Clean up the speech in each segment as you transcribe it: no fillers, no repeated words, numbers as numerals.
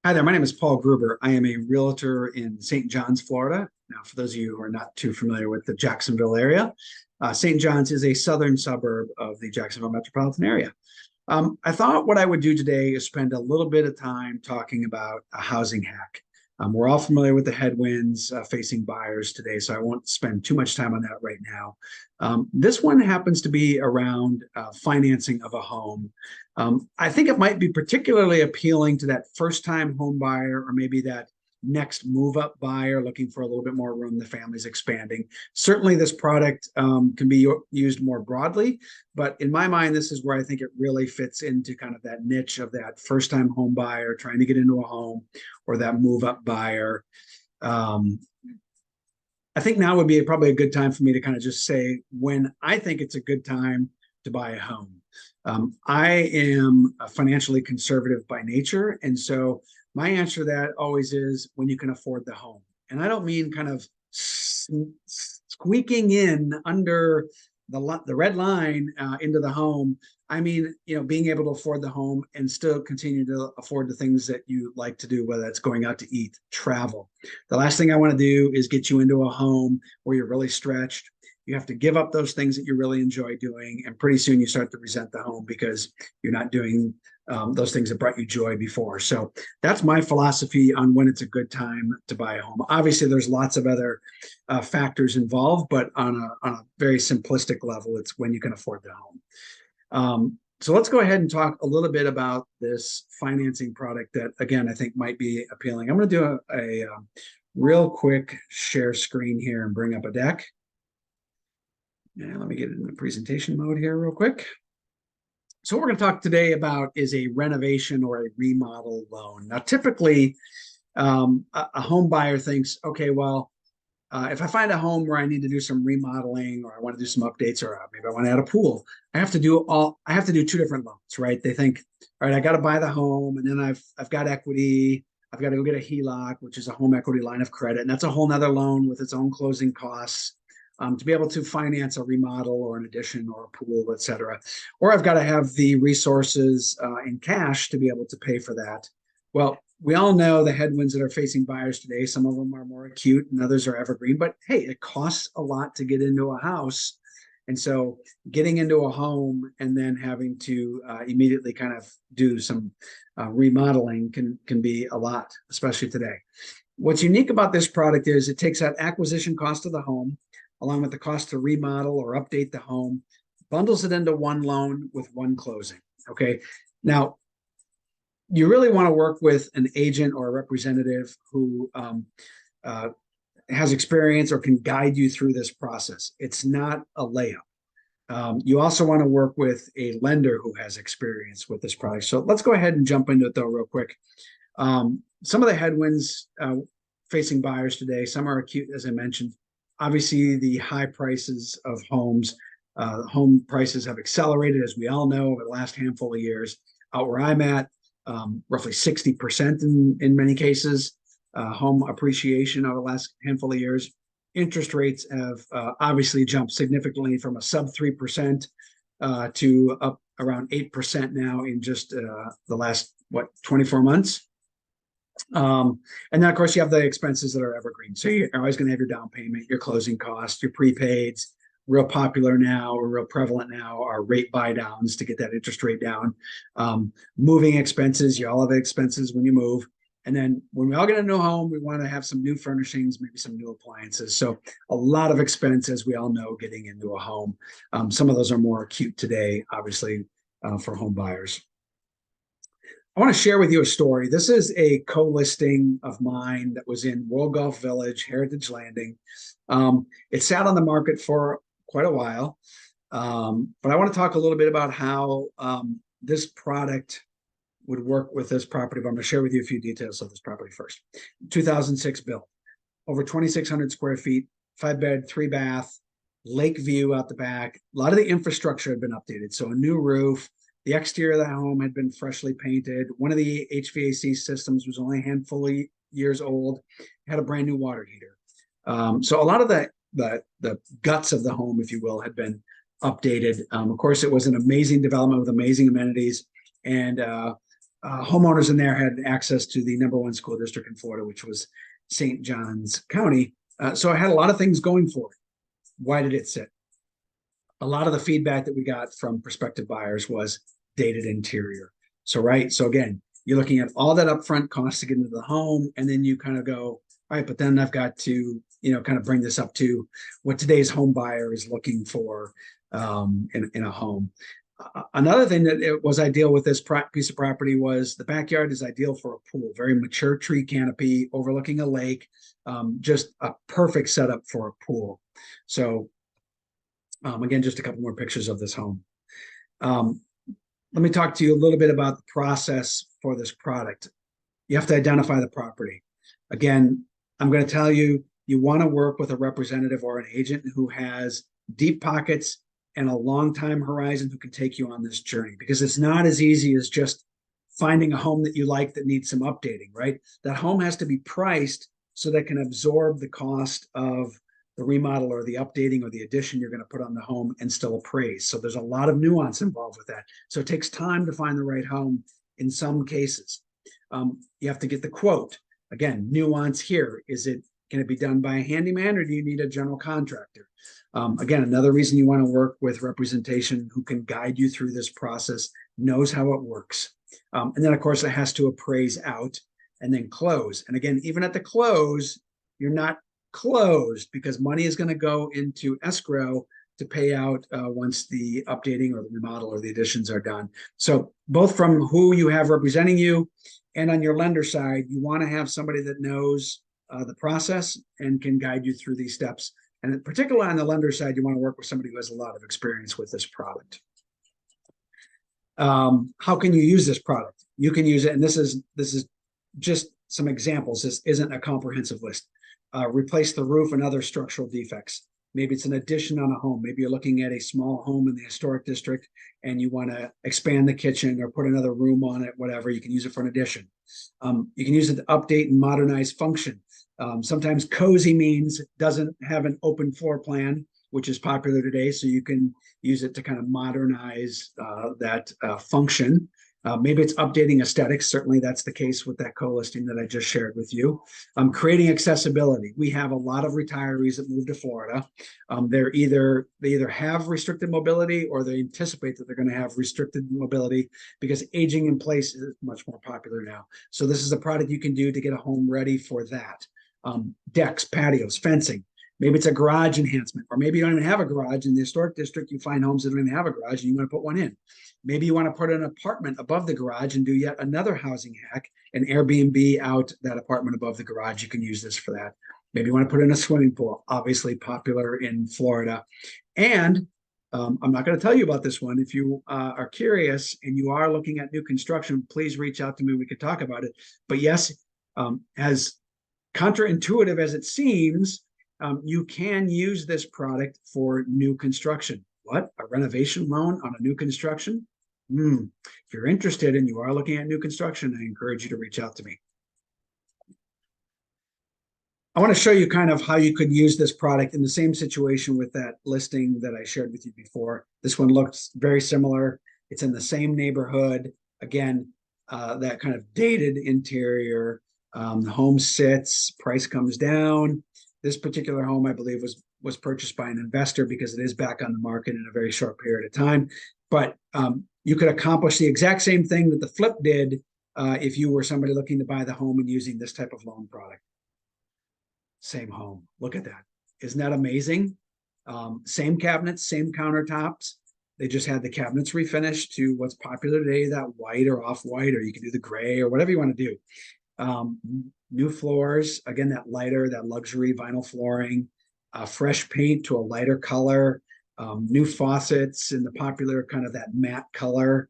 Hi there, my name is Paul Gruber. I am a realtor in St. John's, Florida. Now, for those of you who are not too familiar with the Jacksonville area, St. John's is a southern suburb of the Jacksonville metropolitan area. I thought what I would do today is spend a little bit of time talking about a housing hack. We're all familiar with the headwinds facing buyers today, so I won't spend too much time on that right now. This one happens to be around financing of a home. I think it might be particularly appealing to that first-time home buyer or maybe that next move-up buyer looking for a little bit more room. The family's expanding. Certainly, this product can be used more broadly, but in my mind, this is where I think it really fits into kind of that niche of that first-time home buyer trying to get into a home or that move-up buyer. I think now would be probably a good time for me to kind of just say when I think it's a good time to buy a home. I am financially conservative by nature, and so my answer to that always is when you can afford the home. And I don't mean kind of squeaking in under the red line into the home. I mean, being able to afford the home and still continue to afford the things that you like to do, whether that's going out to eat, travel. The last thing I want to do is get you into a home where you're really stretched. You have to give up those things that you really enjoy doing, and pretty soon you start to resent the home because you're not doing those things that brought you joy before. So that's my philosophy on when it's a good time to buy a home. Obviously, there's lots of other factors involved, but on a very simplistic level, it's when you can afford the home. So let's go ahead and talk a little bit about this financing product that, again, I think might be appealing. I'm going to do a real quick share screen here and bring up a deck. And let me get it in the presentation mode here real quick. So what we're going to talk today about is a renovation or a remodel loan. Now, typically, a home buyer thinks, okay, well, if I find a home where I need to do some remodeling or I want to do some updates or maybe I want to add a pool, I have to do two different loans, right? They think, all right, I got to buy the home, and then I've got equity. I've got to go get a HELOC, which is a home equity line of credit, and that's a whole nother loan with its own closing costs. To be able to finance a remodel or an addition or a pool, et cetera. Or I've got to have the resources in cash to be able to pay for that. Well, we all know the headwinds that are facing buyers today. Some of them are more acute and others are evergreen, but hey, it costs a lot to get into a house. And so getting into a home and then having to immediately kind of do some remodeling can be a lot, especially today. What's unique about this product is it takes that acquisition cost of the home, along with the cost to remodel or update the home, bundles it into one loan with one closing. Okay. Now, you really want to work with an agent or a representative who has experience or can guide you through this process. It's not a layup. You also want to work with a lender who has experience with this product. So let's go ahead and jump into it though real quick. Some of the headwinds facing buyers today, some are acute, as I mentioned. Obviously, the high prices of homes, home prices have accelerated, as we all know, over the last handful of years. Out where I'm at, roughly 60% in many cases, home appreciation over the last handful of years. Interest rates have obviously jumped significantly from a sub 3% to up around 8% now in just the last, 24 months. And then, of course, you have the expenses that are evergreen. So you're always going to have your down payment, your closing costs, your prepaids. Real popular now or real prevalent now are rate buy downs to get that interest rate down. Moving expenses, you all have expenses when you move. And then when we all get a new home, we want to have some new furnishings, maybe some new appliances. So a lot of expense, as we all know, getting into a home. Some of those are more acute today, obviously, for home buyers. I want to share with you a story. This is a co-listing of mine that was in World Golf Village, Heritage Landing. It sat on the market for quite a while, but I want to talk a little bit about how this product would work with this property. But I'm going to share with you a few details of this property first. 2006 built, over 2,600 square feet, 5-bed, 3-bath, lake view out the back. A lot of the infrastructure had been updated. So a new roof. The exterior of the home had been freshly painted. One of the HVAC systems was only a handful of years old. It had a brand new water heater. So a lot of the guts of the home, if you will, had been updated. Of course, it was an amazing development with amazing amenities and homeowners in there had access to the #1 school district in Florida, which was St. Johns County. So it had a lot of things going for it. Why did it sit? A lot of the feedback that we got from prospective buyers was dated interior. So, right. So again, you're looking at all that upfront cost to get into the home, and then you kind of go, all right, but then I've got to, kind of bring this up to what today's home buyer is looking for in a home. Another thing that it was ideal with this piece of property was the backyard is ideal for a pool, very mature tree canopy overlooking a lake, just a perfect setup for a pool. So again, just a couple more pictures of this home. Let me talk to you a little bit about the process for this product. You have to identify the property. Again, I'm going to tell you, you want to work with a representative or an agent who has deep pockets and a long time horizon who can take you on this journey, because it's not as easy as just finding a home that you like that needs some updating, right? That home has to be priced so that it can absorb the cost of the remodel or the updating or the addition you're going to put on the home and still appraise. So there's a lot of nuance involved with that. So it takes time to find the right home in some cases. You have to get the quote. Again, nuance here. Can it be done by a handyman, or do you need a general contractor? Again, another reason you want to work with representation who can guide you through this process, knows how it works. And then, of course, it has to appraise out and then close. And again, even at the close, you're not closed, because money is going to go into escrow to pay out once the updating or the remodel or the additions are done. So both from who you have representing you and on your lender side, you want to have somebody that knows the process and can guide you through these steps. And particularly on the lender side, you want to work with somebody who has a lot of experience with this product. How can you use this product? You can use it, and this is just some examples. This isn't a comprehensive list. Replace the roof and other structural defects. Maybe it's an addition on a home. Maybe you're looking at a small home in the historic district and you want to expand the kitchen or put another room on it, whatever. You can use it for an addition. You can use it to update and modernize function. Sometimes cozy means it doesn't have an open floor plan, which is popular today. So you can use it to kind of modernize that function. Maybe it's updating aesthetics. Certainly that's the case with that co-listing that I just shared with you. Creating accessibility. We have a lot of retirees that move to Florida. They either have restricted mobility, or they anticipate that they're going to have restricted mobility because aging in place is much more popular now. So this is a product you can do to get a home ready for that. Decks, patios, fencing. Maybe it's a garage enhancement, or maybe you don't even have a garage. In the historic district, you find homes that don't even have a garage and you want to put one in. Maybe you want to put an apartment above the garage and do yet another housing hack and Airbnb out that apartment above the garage. You can use this for that. Maybe you want to put in a swimming pool, obviously popular in Florida. And I'm not going to tell you about this one. If you are curious and you are looking at new construction, please reach out to me. We could talk about it. But yes, as counterintuitive as it seems, you can use this product for new construction. What? A renovation loan on a new construction? If you're interested and you are looking at new construction, I encourage you to reach out to me. I want to show you kind of how you could use this product in the same situation with that listing that I shared with you before. This one looks very similar. It's in the same neighborhood. Again, that kind of dated interior. The home sits, price comes down. This particular home, I believe, was purchased by an investor because it is back on the market in a very short period of time. But you could accomplish the exact same thing that the flip did if you were somebody looking to buy the home and using this type of loan product. Same home. Look at that. Isn't that amazing? Same cabinets, same countertops. They just had the cabinets refinished to what's popular today, that white or off-white, or you can do the gray or whatever you want to do. New floors, again, that lighter, that luxury vinyl flooring, fresh paint to a lighter color, new faucets in the popular kind of that matte color.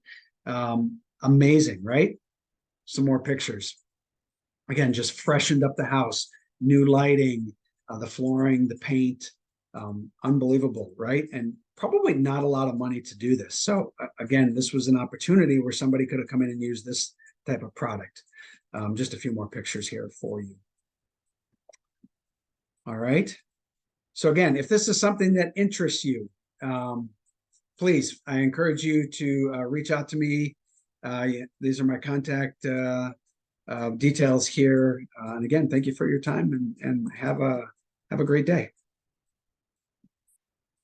Amazing, right? Some more pictures. Again, just freshened up the house, new lighting, the flooring, the paint, unbelievable, right? And probably not a lot of money to do this. So again, this was an opportunity where somebody could have come in and used this type of product. Just a few more pictures here for you. All right. So again, if this is something that interests you, please, I encourage you to reach out to me These are my contact details here. And again, thank you for your time and have a great day.